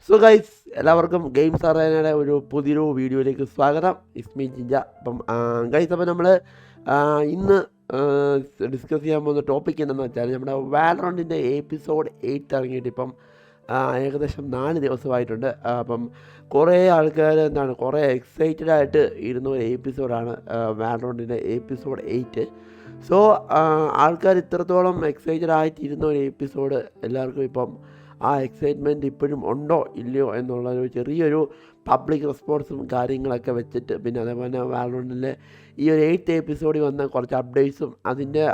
So guys, എല്ലാവർക്കും games അറേനയുടെ ഒരു പുതിയൊരു വീഡിയോയിലേക്ക് സ്വാഗതം. ഇസ്മി ജിഞ്ച. അപ്പം ഗൈസ്, അപ്പോൾ നമ്മൾ ഇന്ന് ഡിസ്കസ് ചെയ്യാൻ പോകുന്ന ടോപ്പിക് എന്തെന്ന് വെച്ചാൽ നമ്മുടെ വാലറണ്ടിൻ്റെ എപ്പിസോഡ് 8 ഇറങ്ങിയിട്ട് ഇപ്പം ഏകദേശം 4 ദിവസമായിട്ടുണ്ട്. അപ്പം കുറേ ആൾക്കാർ കുറേ എക്സൈറ്റഡ് ആയിട്ട് ഇരുന്ന ഒരു എപ്പിസോഡാണ് വാലറണ്ടിൻ്റെ എപ്പിസോഡ് 8. സോ ആൾക്കാർ ഇത്രത്തോളം എക്സൈറ്റഡ് ആയിട്ടിരുന്ന ഒരു എപ്പിസോഡ് എല്ലാവർക്കും ഇപ്പം ആ എക്സൈറ്റ്മെൻറ്റ് ഇപ്പോഴും ഉണ്ടോ ഇല്ലയോ എന്നുള്ളൊരു ചെറിയൊരു പബ്ലിക് റെസ്പോൺസും കാര്യങ്ങളൊക്കെ വെച്ചിട്ട്, പിന്നെ അതേപോലെ വാലറണ്ടിലെ ഈ ഒരു 8th എപ്പിസോഡിൽ വന്ന കുറച്ച് അപ്ഡേറ്റ്സും അതിൻ്റെ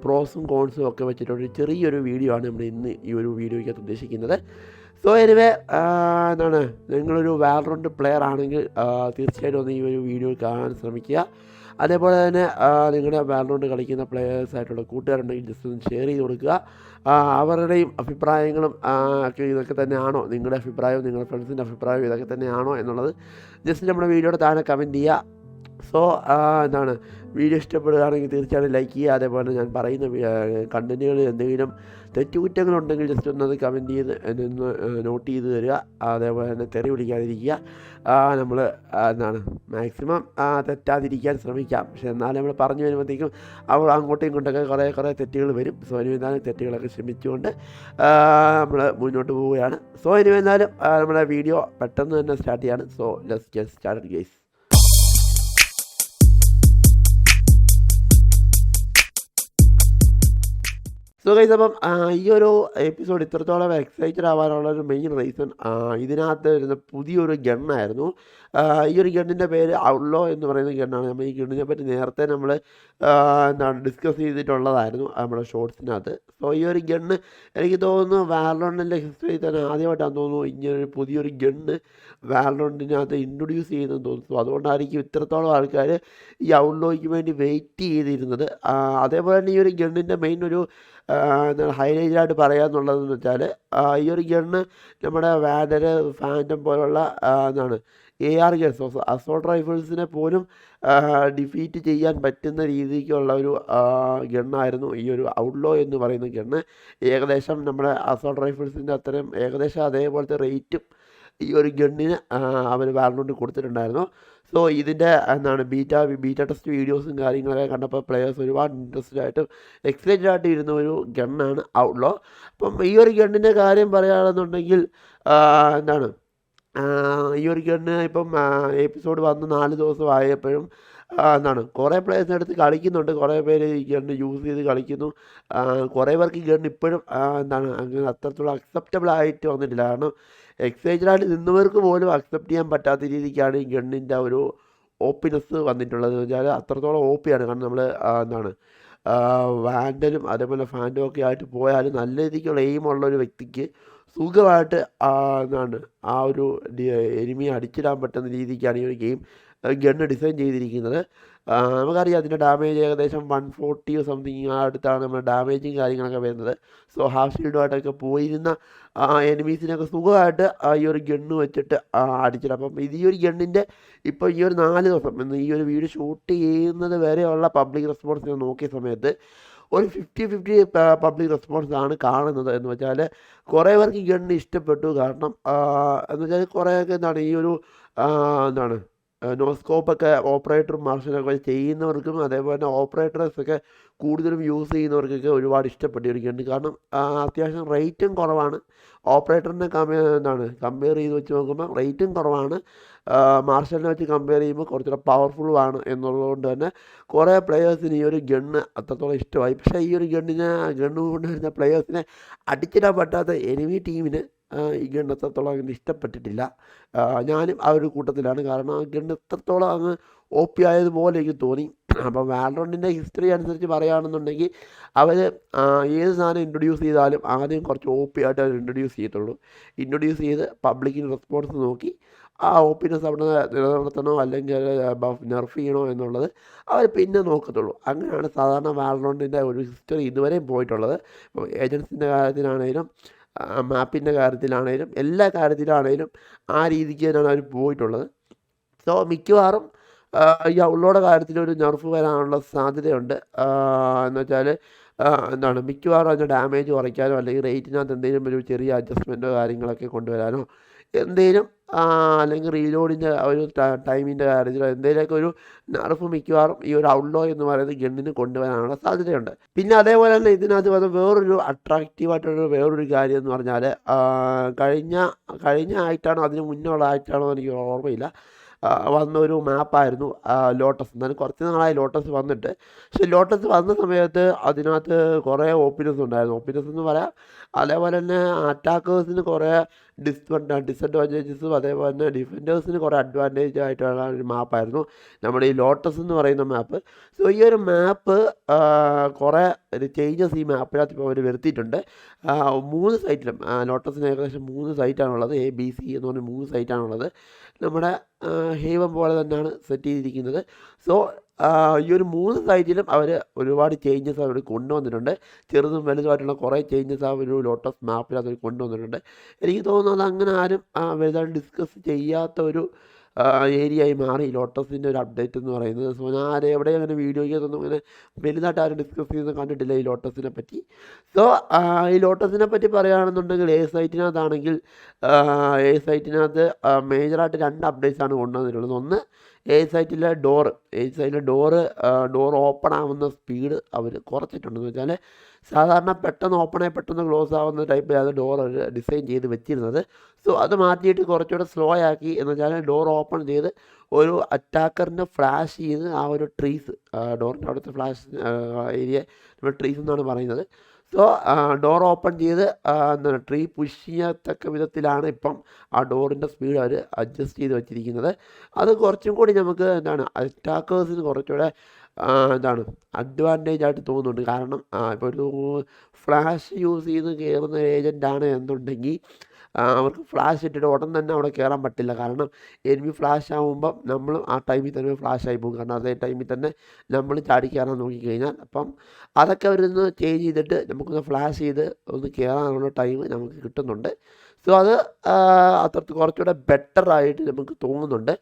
പ്രോസും കോൺസും ഒക്കെ വെച്ചിട്ടൊരു ചെറിയൊരു വീഡിയോ ആണ് നമ്മൾ ഇന്ന് ഈ ഒരു വീഡിയോയ്ക്കകത്ത് ഉദ്ദേശിക്കുന്നത്. സോ എനിവേ, നിങ്ങളൊരു വാലറണ്ട് പ്ലെയർ ആണെങ്കിൽ തീർച്ചയായിട്ടും ഒന്ന് ഈ ഒരു വീഡിയോ കാണാൻ ശ്രമിക്കുക. അതേപോലെ തന്നെ നിങ്ങളുടെ വാലറണ്ട് കളിക്കുന്ന പ്ലെയേഴ്സായിട്ടുള്ള കൂട്ടുകാരുണ്ടെങ്കിൽ ജസ്റ്റ് ഒന്ന് ഷെയർ ചെയ്ത് കൊടുക്കുക. അവരുടെയും അഭിപ്രായങ്ങളും ഒക്കെ ഇതൊക്കെ തന്നെയാണോ, നിങ്ങളുടെ അഭിപ്രായവും നിങ്ങളുടെ ഫ്രണ്ട്സിൻ്റെ അഭിപ്രായവും ഇതൊക്കെ തന്നെയാണോ എന്നുള്ളത് ജസ്റ്റ് നമ്മുടെ വീഡിയോയുടെ താഴെ കമൻറ്റ് ചെയ്യുക. സോ വീഡിയോ ഇഷ്ടപ്പെടുകയാണെങ്കിൽ തീർച്ചയായിട്ടും ലൈക്ക് ചെയ്യുക. അതേപോലെ ഞാൻ പറയുന്ന കണ്ടൻറ്റുകളിൽ എന്തെങ്കിലും തെറ്റുകുറ്റങ്ങളുണ്ടെങ്കിൽ ജസ്റ്റ് ഒന്നത് കമൻറ്റ് ചെയ്ത് എന്നൊന്ന് നോട്ട് ചെയ്ത് തരിക. അതേപോലെ തന്നെ തെറി വിളിക്കാതിരിക്കുക. നമ്മൾ മാക്സിമം തെറ്റാതിരിക്കാൻ ശ്രമിക്കാം. പക്ഷേ എന്നാലും നമ്മൾ പറഞ്ഞു വരുമ്പോഴത്തേക്കും അവർ അങ്ങോട്ടും ഇങ്ങോട്ടൊക്കെ കുറേ തെറ്റുകൾ വരും. സോ ഇനി എന്നാലും തെറ്റുകളൊക്കെ ശ്രമിച്ചുകൊണ്ട് നമ്മൾ മുന്നോട്ട് പോവുകയാണ്. സോ ഇനി എന്നാലും നമ്മുടെ വീഡിയോ പെട്ടെന്ന് തന്നെ സ്റ്റാർട്ട് ചെയ്യാണ്. So let's get started guys. So guys, അപ്പം ഈ ഒരു എപ്പിസോഡ് ഇത്രത്തോളം എക്സൈറ്റഡ് ആവാനുള്ളൊരു മെയിൻ റീസൺ ഇതിനകത്ത് വരുന്ന പുതിയൊരു ഗണ്ണായിരുന്നു. ഈ ഒരു ഗണ്ണിൻ്റെ പേര് ഔട്ട്ലോ എന്ന് പറയുന്ന ഗണ്ണാണ്. നമ്മൾ ഈ ഗണ്ണിനെ പറ്റി നേരത്തെ നമ്മൾ ഡിസ്കസ് ചെയ്തിട്ടുള്ളതായിരുന്നു നമ്മുടെ ഷോർട്സിനകത്ത്. സോ ഈ ഒരു ഗണ്ണ് എനിക്ക് തോന്നുന്നു വാലറണ്ടിൻ്റെ ഹിസ്റ്ററിയിൽ തന്നെ ആദ്യമായിട്ടാണെന്ന് തോന്നുന്നു ഇങ്ങനൊരു പുതിയൊരു ഗണ്ണ് വാലറണ്ടിനകത്ത് ഇൻട്രൊഡ്യൂസ് ചെയ്യുന്നതെന്ന് തോന്നുന്നു. സോ അതുകൊണ്ടായിരിക്കും ഇത്രത്തോളം ആൾക്കാർ ഈ ഔട്ട്ലോയ്ക്ക് വേണ്ടി വെയിറ്റ് ചെയ്തിരുന്നത്. അതേപോലെ തന്നെ ഈ ഒരു ഗണ്ണിൻ്റെ മെയിൻ ഒരു ഹൈലൈറ്റായിട്ട് പറയാമെന്നുള്ളതെന്ന് വെച്ചാൽ ഈ ഒരു ഗണ്ണ് നമ്മുടെ വാഡർ, ഫാൻറ്റം പോലുള്ള AR ഗൺസ്, അസോൾട്ട് റൈഫിൾസിനെ പോലും ഡിഫീറ്റ് ചെയ്യാൻ പറ്റുന്ന രീതിക്കുള്ള ഒരു ഗണ്ണായിരുന്നു ഈ ഒരു ഔട്ട്ലോ എന്ന് പറയുന്ന ഗണ്ണ്. ഏകദേശം നമ്മുടെ അസോൾട്ട് റൈഫിൾസിൻ്റെ അത്രയും ഏകദേശം അതേപോലത്തെ റേറ്റും ഈ ഒരു ഗണ്ണിന് അവർ വാലറണ്ട് കൊടുത്തിട്ടുണ്ടായിരുന്നു. സോ ഇതിൻ്റെ ബീറ്റ ടെസ്റ്റ് വീഡിയോസും കാര്യങ്ങളൊക്കെ കണ്ടപ്പോൾ പ്ലെയേഴ്സ് ഒരുപാട് ഇൻട്രസ്റ്റഡ് ആയിട്ടും എക്സൈറ്റഡ് ആയിട്ട് ഇരുന്ന ഒരു ഗണ്ണാണ് ഔട്ട്ലോ. അപ്പം ഈ ഒരു ഗണ്ണിൻ്റെ കാര്യം പറയുകയാണെന്നുണ്ടെങ്കിൽ ഈ ഒരു ഗണ്ണ് ഇപ്പം എപ്പിസോഡ് വന്ന് 4 ദിവസമായപ്പോഴും കുറേ പ്ലേയേഴ്സിൻ്റെ അടുത്ത് കളിക്കുന്നുണ്ട്. കുറേ പേര് ഈ ഗണ്ണ് യൂസ് ചെയ്ത് കളിക്കുന്നു. കുറേ പേർക്ക് ഈ ഗണ്ണ് ഇപ്പോഴും അങ്ങനെ അത്രത്തോളം അക്സെപ്റ്റബിൾ ആയിട്ട് വന്നിട്ടില്ല. കാരണം എക്സൈറ്റഡ് ആയിട്ട് നിന്നവർക്ക് പോലും അക്സെപ്റ്റ് ചെയ്യാൻ പറ്റാത്ത രീതിക്കാണ് ഈ ഗണ്ണിൻ്റെ ഒരു ഓപ്പിനെസ് വന്നിട്ടുള്ളത്. എന്ന് വെച്ചാൽ അത്രത്തോളം ഓപ്പിയാണ്. കാരണം നമ്മൾ വാൻഡലും അതേപോലെ ഫാൻറ്റും ഒക്കെ ആയിട്ട് പോയാലും നല്ല രീതിക്കുള്ള എയിമുള്ളൊരു വ്യക്തിക്ക് സുഖമായിട്ട് ആ ഒരു എനിമിയെ അടിച്ചിടാൻ പറ്റുന്ന രീതിക്കാണ് ഈ ഒരു ഗണ്ണ് ഡിസൈൻ ചെയ്തിരിക്കുന്നത്. നമുക്കറിയാം അതിൻ്റെ ഡാമേജ് ഏകദേശം 140 സംതിങ് അടുത്താണ് നമ്മുടെ ഡാമേജും കാര്യങ്ങളൊക്കെ വരുന്നത്. സോ ഹാഫ് ഷീൽഡുമായിട്ടൊക്കെ പോയിരുന്ന എനിമീസിനൊക്കെ സുഖമായിട്ട് ഈ ഒരു ഗണ്ണ് വെച്ചിട്ട് അടിച്ചിടാം. അപ്പം ഈ ഒരു ഗണ്ണിൻ്റെ ഇപ്പോൾ ഈ ഒരു 4 ദിവസം ഇന്ന് ഈ ഒരു വീഡിയോ ഷൂട്ട് ചെയ്യുന്നത് വരെയുള്ള പബ്ലിക് റെസ്പോൺസ് ഞാൻ നോക്കിയ സമയത്ത് ഒരു 50-50 പബ്ലിക് റെസ്പോൺസ് ആണ് കാണുന്നത്. എന്ന് വെച്ചാൽ കുറേ പേർക്ക് ഈ ഗണ്ണ് ഇഷ്ടപ്പെട്ടു. കാരണം എന്ന് വെച്ചാൽ കുറേയൊക്കെ ഈ ഒരു നോസ്കോപ്പൊക്കെ ഓപ്പറേറ്ററും മാർഷലൊക്കെ ചെയ്യുന്നവർക്കും അതേപോലെ തന്നെ ഓപ്പറേറ്റേഴ്സൊക്കെ കൂടുതലും യൂസ് ചെയ്യുന്നവർക്കൊക്കെ ഒരുപാട് ഇഷ്ടപ്പെട്ട ഒരു ഗണ്ണ്. കാരണം അത്യാവശ്യം റേറ്റും കുറവാണ്. ഓപ്പറേറ്ററിനെ കമ്പയർ ചെയ്ത് വെച്ച് നോക്കുമ്പോൾ റേറ്റും കുറവാണ്. മാർഷലിനെ വെച്ച് കമ്പയർ ചെയ്യുമ്പോൾ കുറച്ചുകൂടെ പവർഫുള്ളുമാണ് എന്നുള്ളതുകൊണ്ട് തന്നെ കുറേ പ്ലെയേഴ്സിന് ഈ ഒരു ഗണ്ണ് അത്രത്തോളം ഇഷ്ടമായി. പക്ഷേ ഈ ഒരു ഗണ്ണ് കൊണ്ടുവരുന്ന പ്ലെയേഴ്സിനെ അടിച്ചിടാൻ പറ്റാത്ത എനിമി ടീമിന് ഈ ഗണ്ണ് എത്രത്തോളം അങ്ങനെ ഇഷ്ടപ്പെട്ടിട്ടില്ല. ഞാനും ആ ഒരു കൂട്ടത്തിലാണ്. കാരണം ആ ഗണ്ണ് എത്രത്തോളം അങ്ങ് OP ആയതുപോലെ എനിക്ക് തോന്നി. അപ്പം വാലറണ്ടിൻ്റെ ഹിസ്റ്ററി അനുസരിച്ച് പറയുകയാണെന്നുണ്ടെങ്കിൽ അവർ ഏത് സാധനം ഇൻട്രൊഡ്യൂസ് ചെയ്താലും ആദ്യം കുറച്ച് OP ആയിട്ട് അവർ ഇൻട്രൊഡ്യൂസ് ചെയ്യത്തുള്ളൂ. ഇൻട്രൊഡ്യൂസ് ചെയ്ത് പബ്ലിക്കിന് റെസ്പോൺസ് നോക്കി ആ OPനെസ് അവിടെ നിലനിർത്തണോ അല്ലെങ്കിൽ നെർഫ് ചെയ്യണോ എന്നുള്ളത് അവർ പിന്നെ നോക്കത്തുള്ളൂ. അങ്ങനെയാണ് സാധാരണ വാലറണ്ടിൻ്റെ ഒരു ഹിസ്റ്ററി ഇതുവരെയും പോയിട്ടുള്ളത്. ഇപ്പോൾ ഏജൻസിൻ്റെ കാര്യത്തിലാണെങ്കിലും മാപ്പിൻ്റെ കാര്യത്തിലാണേലും എല്ലാ കാര്യത്തിലാണേലും ആ രീതിക്ക് തന്നെയാണ് അവർ പോയിട്ടുള്ളത്. സോ മിക്കവാറും ഈ ഔട്ട്ലോയുടെ കാര്യത്തിൽ ഒരു നെർഫ് വരാനുള്ള സാധ്യതയുണ്ട്. എന്ന് വെച്ചാൽ എന്താണ് മിക്കവാറും അതിൻ്റെ ഡാമേജ് കുറയ്ക്കാനോ അല്ലെങ്കിൽ റേറ്റിനകത്ത് എന്തെങ്കിലും ഒരു ചെറിയ അഡ്ജസ്റ്റ്മെൻറ്റോ കാര്യങ്ങളൊക്കെ കൊണ്ടുവരാനോ എന്തെങ്കിലും അല്ലെങ്കിൽ റീലോഡിൻ്റെ ഒരു ടൈമിൻ്റെ കാര്യത്തിലോ എന്തെങ്കിലുമൊക്കെ ഒരു നർഫ് മിക്കവാറും ഈ ഒരു ഔട്ട്ലോ എന്ന് പറയുന്ന ഗണ്ണിന് കൊണ്ടുവരാനുള്ള സാധ്യതയുണ്ട്. പിന്നെ അതേപോലെ തന്നെ ഇതിനകത്ത് വന്ന വേറൊരു അട്രാക്റ്റീവായിട്ടുള്ള വേറൊരു കാര്യം എന്ന് പറഞ്ഞാൽ കഴിഞ്ഞ ആയിട്ടാണോ അതിന് മുന്നേ ഉള്ള ആയിട്ടാണോ എനിക്ക് ഓർമ്മയില്ല, വന്നൊരു മാപ്പായിരുന്നു ലോട്ടസ്. എന്നാലും കുറച്ച് നാളായി ലോട്ടസ് വന്നിട്ട്. പക്ഷെ ലോട്ടസ് വന്ന സമയത്ത് അതിനകത്ത് കുറേ ഓപ്പിനസ് ഉണ്ടായിരുന്നു. ഓപ്പിനസ് എന്ന് പറയാം, അതേപോലെ തന്നെ അറ്റാക്കേഴ്സിന് കുറേ ഡിസഡ്വാൻറ്റേജസും അതേപോലെ തന്നെ ഡിഫൻഡേഴ്സിന് കുറേ അഡ്വാൻറ്റേജ് ആയിട്ടുള്ള ഒരു മാപ്പായിരുന്നു നമ്മുടെ ഈ ലോട്ടസ് എന്ന് പറയുന്ന മാപ്പ്. സോ ഈ ഒരു മാപ്പ് കുറേ ചേഞ്ചസ് ഈ മാപ്പിനകത്ത് ഇപ്പോൾ അവർ വരുത്തിയിട്ടുണ്ട്. 3 സൈറ്റിലും ലോട്ടസിന് ഏകദേശം 3 സൈറ്റാണുള്ളത്. ABC എന്ന് പറഞ്ഞ 3 സൈറ്റാണുള്ളത്. നമ്മുടെ ഹേവം പോലെ തന്നെയാണ് സെറ്റ് ചെയ്തിരിക്കുന്നത്. സോ ഈ ഒരു 3 സൈറ്റിലും അവർ ഒരുപാട് ചേഞ്ചസ് അവർ കൊണ്ടുവന്നിട്ടുണ്ട്. ചെറുതും വലുതുമായിട്ടുള്ള കുറേ ചേഞ്ചസ് ആ ഒരു ലോട്ടസ് മാപ്പിനകത്ത് അവർ കൊണ്ടുവന്നിട്ടുണ്ട്. എനിക്ക് തോന്നുന്നത് അങ്ങനെ ആരും വലുതായിട്ട് ഡിസ്കസ് ചെയ്യാത്ത ഒരു ഏരിയയായി മാറി ലോട്ടസിൻ്റെ ഒരു അപ്ഡേറ്റ് എന്ന് പറയുന്നത്. സോ ഞാൻ എവിടെയും അങ്ങനെ വീഡിയോയ്ക്കൊന്നും അങ്ങനെ വലുതായിട്ട് ആരും ഡിസ്കസ് ചെയ്യുന്നത് കണ്ടിട്ടില്ല ഈ ലോട്ടസിനെ പറ്റി. സോ ഈ ലോട്ടസിനെ പറ്റി പറയുകയാണെന്നുണ്ടെങ്കിൽ എ സൈറ്റിനകത്ത് മേജറായിട്ട് 2 അപ്ഡേറ്റ്സാണ് കൊണ്ടുവന്നിട്ടുള്ളത്. ഒന്ന് സൈറ്റിലെ ഡോറ് ഓപ്പൺ ആവുന്ന സ്പീഡ് അവർ കുറച്ചിട്ടുണ്ടെന്ന് വെച്ചാൽ സാധാരണ പെട്ടെന്ന് ഓപ്പണായി പെട്ടെന്ന് ക്ലോസ് ആവുന്ന ടൈപ്പിലാണ് ഡോർ ഡിസൈൻ ചെയ്ത് വെച്ചിരുന്നത്. സോ അത് മാറ്റിയിട്ട് കുറച്ചുകൂടെ സ്ലോ ആക്കി എന്ന് വെച്ചാൽ ഡോർ ഓപ്പൺ ചെയ്ത് ഒരു അറ്റാക്കറിനെ ഫ്ലാഷ് ചെയ്ത് ആ ഒരു ട്രീസ് ഡോറിൻ്റെ അവിടുത്തെ ഫ്ലാഷ് ഏരിയ നമ്മൾ ട്രീസ് എന്നാണ് പറയുന്നത്. സോ ഡോർ ഓപ്പൺ ചെയ്ത് എന്താണ് ട്രീ പുഷ് ചെയ്യത്തക്ക വിധത്തിലാണ് ഇപ്പം ആ ഡോറിൻ്റെ സ്പീഡ് അവർ അഡ്ജസ്റ്റ് ചെയ്ത് വെച്ചിരിക്കുന്നത്. അത് കുറച്ചും കൂടി നമുക്ക് എന്താണ് അറ്റാക്കേഴ്സിന് കുറച്ചുകൂടെ എന്താണ് അഡ്വാൻറ്റേജ് ആയിട്ട് തോന്നുന്നുണ്ട്. കാരണം ഇപ്പോൾ ഒരു ഫ്ലാഷ് യൂസ് ചെയ്ത് കയറുന്ന ഏജൻ്റാണ് എന്നുണ്ടെങ്കിൽ അവർക്ക് ഫ്ലാഷ് ഇട്ടിട്ട് ഉടൻ തന്നെ അവിടെ കയറാൻ പറ്റില്ല. കാരണം എനിമി ഫ്ലാഷ് ആകുമ്പം നമ്മളും ആ ടൈമിൽ തന്നെ ഫ്ലാഷ് ആയി പോകും. കാരണം അതേ ടൈമിൽ തന്നെ നമ്മൾ ചാടി കയറാൻ നോക്കിക്കഴിഞ്ഞാൽ അപ്പം അതൊക്കെ അവരൊന്ന് ചേഞ്ച് ചെയ്തിട്ട് നമുക്കൊന്ന് ഫ്ലാഷ് ചെയ്ത് ഒന്ന് കയറാനുള്ള ടൈം നമുക്ക് കിട്ടുന്നുണ്ട്. സോ അത് അത്രയ്ക്ക് കുറച്ചുകൂടെ ബെറ്ററായിട്ട് നമുക്ക് തോന്നുന്നുണ്ട്.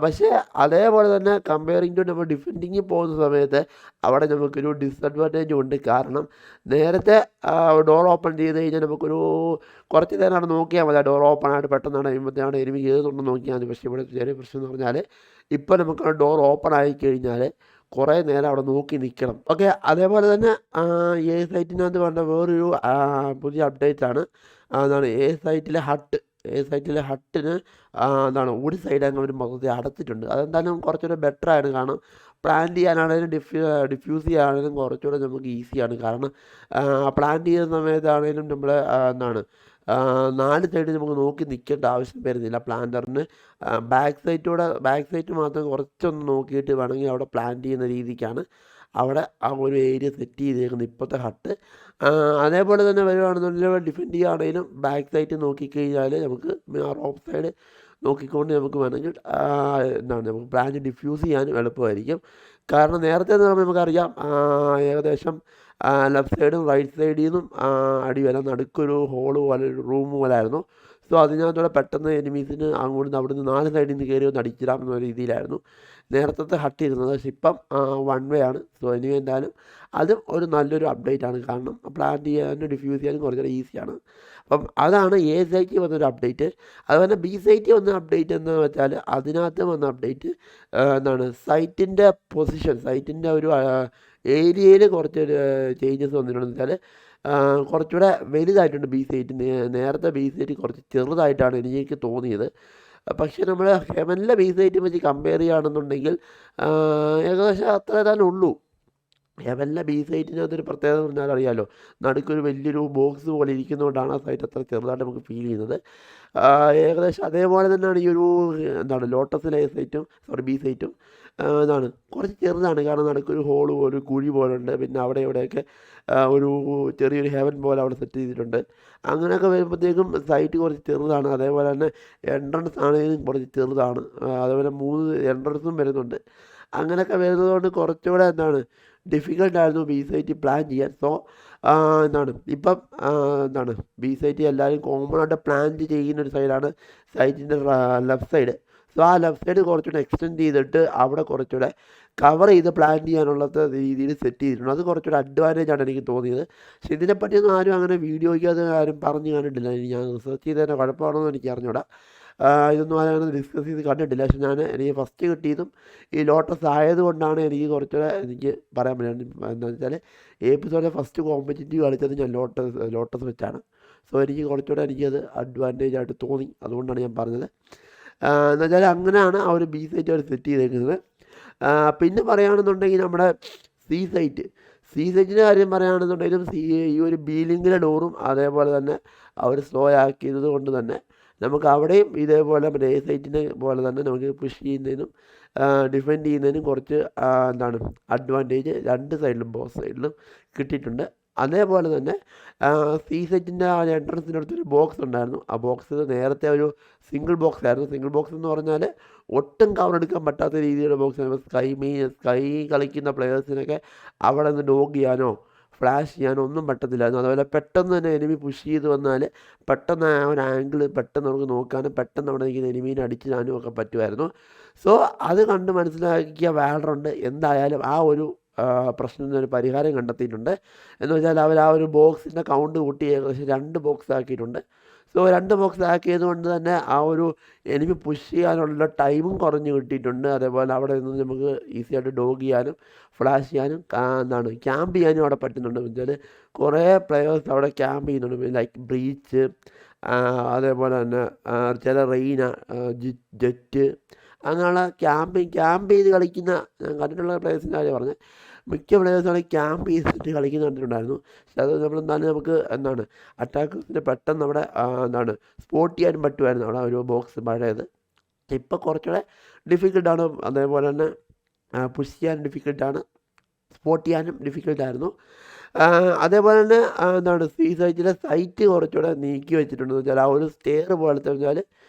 പക്ഷേ അതേപോലെ തന്നെ കമ്പയറിങ് ടു നമ്മൾ ഡിഫെൻഡിങ്ങിൽ പോകുന്ന സമയത്ത് അവിടെ നമുക്കൊരു ഡിസഡ്വാൻറ്റേജും ഉണ്ട്. കാരണം നേരത്തെ ഡോർ ഓപ്പൺ ചെയ്ത് കഴിഞ്ഞാൽ നമുക്കൊരു കുറച്ച് നേരം അവിടെ നോക്കിയാൽ മതി. ഡോർ ഓപ്പൺ ആയിട്ട് പെട്ടെന്നാണ് കഴിയുമ്പോഴത്തേക്കാണ് എനിമി കയറുന്നുണ്ടെന്ന് നോക്കിയാൽ മതി. പക്ഷേ ഇവിടെ ചെറിയ പ്രശ്നം എന്ന് പറഞ്ഞാൽ ഇപ്പോൾ നമുക്ക് ഡോർ ഓപ്പൺ ആയി കഴിഞ്ഞാൽ കുറേ നേരം അവിടെ നോക്കി നിൽക്കണം. ഓക്കെ, അതേപോലെ തന്നെ സൈറ്റിനകത്ത് വന്ന വേറൊരു പുതിയ അപ്ഡേറ്റാണ്. അതാണ് സൈറ്റിലെ ഹട്ടിന് എന്താണ് ഒരു സൈഡ് അങ്ങ് അവർ മൊത്തത്തിൽ അടച്ചിട്ടുണ്ട്. അതെന്തായാലും കുറച്ചുകൂടെ ബെറ്ററാണ്. കാരണം പ്ലാൻ ചെയ്യാനാണെങ്കിലും ഡിഫ്യൂസ് ചെയ്യാനാണെങ്കിലും കുറച്ചുകൂടെ നമുക്ക് ഈസിയാണ്. കാരണം പ്ലാൻ ചെയ്യുന്ന സമയത്താണെങ്കിലും നമ്മൾ എന്താണ് 4 സൈഡ് നമുക്ക് നോക്കി നിൽക്കേണ്ട ആവശ്യം വരുന്നില്ല. പ്ലാന്ററിന് ബാക്ക് സൈറ്റ് മാത്രം കുറച്ചൊന്ന് നോക്കിയിട്ട് വേണമെങ്കിൽ അവിടെ പ്ലാൻ ചെയ്യുന്ന രീതിക്കാണ് അവിടെ ആ ഒരു ഏരിയ സെറ്റ് ചെയ്തേക്കുന്നത് ഇപ്പോഴത്തെ ഹട്ട്. അതേപോലെ തന്നെ വരുവാണെന്നുണ്ടെങ്കിൽ ഡിഫെൻഡ് ചെയ്യുകയാണെങ്കിലും ബാക്ക് സൈറ്റ് നോക്കിക്കഴിഞ്ഞാൽ നമുക്ക് റോപ്പ് സൈഡ് നോക്കിക്കൊണ്ട് നമുക്ക് വേണമെങ്കിൽ എന്താണ് നമുക്ക് പ്ലാൻ ഡിഫ്യൂസ് ചെയ്യാനും എളുപ്പമായിരിക്കും. കാരണം നേരത്തെ എന്ന് പറയുമ്പോൾ നമുക്കറിയാം ഏകദേശം ലെഫ്റ്റ് സൈഡും റൈറ്റ് സൈഡിൽ നിന്നും അടി വരാൻ നടുക്കൊരു ഹോള് പോലെ ഒരു റൂം പോലെ ആയിരുന്നു. സോ അതിനകത്തൂടെ പെട്ടെന്ന് എനിമീസിന് അങ്ങോട്ട് അവിടുന്ന് 4 സൈഡിൽ നിന്ന് കയറി ഒന്ന് അടിച്ചിടാം എന്ന രീതിയിലായിരുന്നു നേരത്തെ ഹട്ട് ഇരുന്നത്. പക്ഷെ ഇപ്പം 1 വേ ആണ്. സോ ഇനി എന്തായാലും അതും ഒരു നല്ലൊരു അപ്ഡേറ്റ് ആണ്. കാരണം പ്ലാൻ ചെയ്യാനും ഡിഫ്യൂസ് ചെയ്യാനും കുറച്ചുകൂടെ ഈസിയാണ്. അപ്പം അതാണ് സൈറ്റിൽ വന്നൊരു അപ്ഡേറ്റ്. അതുപോലെ ബി സൈറ്റിൽ വന്ന അപ്ഡേറ്റ് എന്ന് വെച്ചാൽ അതിനകത്ത് വന്ന അപ്ഡേറ്റ് എന്താണ് സൈറ്റിൻ്റെ പൊസിഷൻ, സൈറ്റിൻ്റെ ഒരു ഏരിയയിൽ കുറച്ച് ചേഞ്ചസ് വന്നിട്ടുണ്ടെന്ന് വെച്ചാൽ കുറച്ചുകൂടെ വലുതായിട്ടുണ്ട് ബി സൈറ്റ്. നേരത്തെ ബി സൈറ്റ് കുറച്ച് ചെറുതായിട്ടാണ് എനിക്ക് തോന്നിയത്. പക്ഷേ നമ്മൾ ഹെവനിലെ ബി സൈറ്റ് വെച്ച് കമ്പയർ ചെയ്യുകയാണെന്നുണ്ടെങ്കിൽ ഏകദേശം അത്ര തന്നെ ഉള്ളൂ. ഹെവനിലെ ബി സൈറ്റിനകത്തൊരു പ്രത്യേകത എന്ന് പറഞ്ഞാൽ അറിയാമല്ലോ, നടുക്കൊരു വലിയൊരു ബോക്സ് പോലെ ഇരിക്കുന്നതുകൊണ്ടാണ് ആ സൈറ്റ് അത്ര ചെറുതായിട്ട് നമുക്ക് ഫീൽ ചെയ്യുന്നത്. ഏകദേശം അതേപോലെ തന്നെയാണ് ഈ ഒരു എന്താണ് ലോട്ടസിലെ ബി സൈറ്റും എന്താണ് കുറച്ച് ചെറുതാണ്. കാരണം നടുക്കൊരു ഹോള് പോലെ ഒരു കുഴി പോലെ ഉണ്ട്. പിന്നെ അവിടെ ഇവിടെയൊക്കെ ഒരു ചെറിയൊരു ഹെവൻ പോലെ അവിടെ സെറ്റ് ചെയ്തിട്ടുണ്ട്. അങ്ങനെയൊക്കെ വരുമ്പോഴത്തേക്കും സൈറ്റ് കുറച്ച് ചെറുതാണ്. അതേപോലെ തന്നെ എൻട്രൻസ് ആണെങ്കിലും കുറച്ച് ചെറുതാണ്. അതേപോലെ 3 എൻട്രൻസും വരുന്നുണ്ട്. അങ്ങനെയൊക്കെ വരുന്നതുകൊണ്ട് കുറച്ചുകൂടെ എന്താണ് ഡിഫിക്കൽട്ടായിരുന്നു ബി സൈറ്റ് പ്ലാൻ ചെയ്യാൻ. സോ ഇപ്പം ബി സൈറ്റ് എല്ലാവരും കോമൺ ആയിട്ട് പ്ലാൻ ചെയ്യുന്ന ഒരു സൈഡാണ് സൈറ്റിൻ്റെ ലെഫ്റ്റ് സൈഡ്. സോ ആ ലെഫ്റ്റ് സൈഡ് കുറച്ചുകൂടെ എക്സ്റ്റെൻഡ് ചെയ്തിട്ട് അവിടെ കുറച്ചുകൂടെ കവർ ചെയ്ത് പ്ലാൻ ചെയ്യാനുള്ള രീതിയിൽ സെറ്റ് ചെയ്തിട്ടുണ്ട്. അത് കുറച്ചുകൂടെ അഡ്വാൻറ്റേജ് ആണ് എനിക്ക് തോന്നിയത്. പക്ഷേ ഇതിനെപ്പറ്റിയൊന്നും ആരും അങ്ങനെ വീഡിയോയ്ക്ക് അത് ആരും പറഞ്ഞു കണ്ടിട്ടില്ല. ഞാൻ റിസർച്ച് ചെയ്തതിൻ്റെ കുഴപ്പമാണോ എന്ന് എനിക്ക് അറിഞ്ഞൂടാ. ഇതൊന്നും ആരും അങ്ങനെ ഡിസ്കസ് ചെയ്ത് കണ്ടിട്ടില്ല. പക്ഷെ എനിക്ക് ഫസ്റ്റ് കിട്ടിയതും ഈ ലോട്ടസ് ആയതുകൊണ്ടാണ് എനിക്ക് കുറച്ചുകൂടെ എനിക്ക് പറയാൻ പറ്റുന്നത്. എന്താണെന്ന് വെച്ചാൽ എപ്പിസോഡിലെ ഫസ്റ്റ് കോമ്പറ്റീറ്റീവ് കളിച്ചത് ഞാൻ ലോട്ടസ് വെച്ചാണ്. സോ എനിക്ക് കുറച്ചുകൂടെ എനിക്കത് അഡ്വാൻറ്റേജ് ആയിട്ട് തോന്നി. അതുകൊണ്ടാണ് ഞാൻ പറഞ്ഞത്. എന്ന് വെച്ചാൽ അങ്ങനെയാണ് ആ ഒരു ബി സൈറ്റ് അവർ സെറ്റ് ചെയ്തേക്കുന്നത്. പിന്നെ പറയുകയാണെന്നുണ്ടെങ്കിൽ നമ്മുടെ സി സൈറ്റിൻ്റെ കാര്യം പറയുകയാണെന്നുണ്ടെങ്കിലും ഈ ഒരു ബി ലിങ്കിലെ ഡോറും അതേപോലെ തന്നെ അവർ സ്ലോ ആക്കിയത് കൊണ്ട് തന്നെ നമുക്ക് അവിടെയും ഇതേപോലെ മറ്റേ എ സൈറ്റിനെ പോലെ തന്നെ നമുക്ക് പുഷ് ചെയ്യുന്നതിനും ഡിഫെൻഡ് ചെയ്യുന്നതിനും കുറച്ച് എന്താണ് അഡ്വാൻറ്റേജ് രണ്ട് സൈഡിലും ബോത്ത് സൈഡിലും കിട്ടിയിട്ടുണ്ട്. അതേപോലെ തന്നെ സി സെറ്റിൻ്റെ ആ എൻട്രൻസിൻ്റെ അടുത്തൊരു ബോക്സ് ഉണ്ടായിരുന്നു. ആ ബോക്സ് നേരത്തെ ഒരു സിംഗിൾ ബോക്സ് ആയിരുന്നു. സിംഗിൾ ബോക്സ് എന്ന് പറഞ്ഞാൽ ഒട്ടും കവർ എടുക്കാൻ പറ്റാത്ത രീതിയിലുള്ള ബോക്സ് ആയിരുന്നു. സ്കൈ കളിക്കുന്ന പ്ലെയേഴ്സിനൊക്കെ അവിടെ നിന്ന് ഡോഗ് ചെയ്യാനോ ഫ്ലാഷ് ചെയ്യാനോ ഒന്നും പറ്റത്തില്ലായിരുന്നു. അതുപോലെ പെട്ടെന്ന് തന്നെ എനിമി പുഷ് ചെയ്ത് വന്നാൽ പെട്ടെന്ന് ആ ഒരു ആംഗിൾ പെട്ടെന്ന് നമുക്ക് നോക്കാനും പെട്ടെന്ന് അവിടെ നിൽക്കുന്ന എനിമീനെ അടിച്ചിടാനും ഒക്കെ പറ്റുമായിരുന്നു. സോ അത് കണ്ട് മനസ്സിലാക്കിയ വാലറന്റ് എന്തായാലും ആ ഒരു പ്രശ്നത്തിന് ഒരു പരിഹാരം കണ്ടെത്തിയിട്ടുണ്ട്. എന്ന് വെച്ചാൽ അവർ ആ ഒരു ബോക്സിൻ്റെ കൗണ്ട് കൂട്ടി ഏകദേശം 2 ബോക്സ് ആക്കിയിട്ടുണ്ട്. സോ 2 ബോക്സ് ആക്കിയത് കൊണ്ട് തന്നെ ആ ഒരു എനിമി പുഷ് ചെയ്യാനുള്ള ടൈമും കുറഞ്ഞ് കിട്ടിയിട്ടുണ്ട്. അതേപോലെ അവിടെ നിന്ന് നമുക്ക് ഈസി ആയിട്ട് ഡോഗ് ചെയ്യാനും ഫ്ലാഷ് ചെയ്യാനും ക്യാമ്പ് ചെയ്യാനും അവിടെ പറ്റുന്നുണ്ട്. എന്ന് വെച്ചാൽ കുറേ പ്ലെയേഴ്സ് അവിടെ ക്യാമ്പ് ചെയ്യുന്നുണ്ട്. ലൈക്ക് ബ്രീച്ച്, അതേപോലെ തന്നെ ചില റെയ്ന, ജെറ്റ്, അങ്ങനെയുള്ള ക്യാമ്പ് ചെയ്ത് കളിക്കുന്ന ഞാൻ കണ്ടിട്ടുള്ള പ്ലേയേഴ്സിൻ്റെ കാര്യം പറഞ്ഞത്. മിക്ക പ്ലേയേഴ്സാണ് ക്യാമ്പ് ചെയ്തിട്ട് കളിക്കുന്ന കണ്ടിട്ടുണ്ടായിരുന്നു. പക്ഷെ അത് എന്തായാലും നമുക്ക് അറ്റാക്കേഴ്സിന് പെട്ടെന്ന് അവിടെ സ്പോട്ട് ചെയ്യാനും പറ്റുമായിരുന്നു അവിടെ ഒരു ബോക്സ് പഴയത്. ഇപ്പോൾ കുറച്ചുകൂടെ ഡിഫിക്കൽട്ടാണ്. അതേപോലെ തന്നെ പുഷ് ചെയ്യാൻ ഡിഫിക്കൽട്ടാണ്, സ്പോട്ട് ചെയ്യാനും ഡിഫിക്കൽട്ടായിരുന്നു. അതേപോലെ തന്നെ സി സൈറ്റിലെ സൈറ്റ് കുറച്ചുകൂടെ നീക്കി വെച്ചിട്ടുണ്ടെന്ന് വെച്ചാൽ ആ ഒരു സ്റ്റെയർ പോലത്തെ വെച്ചാൽ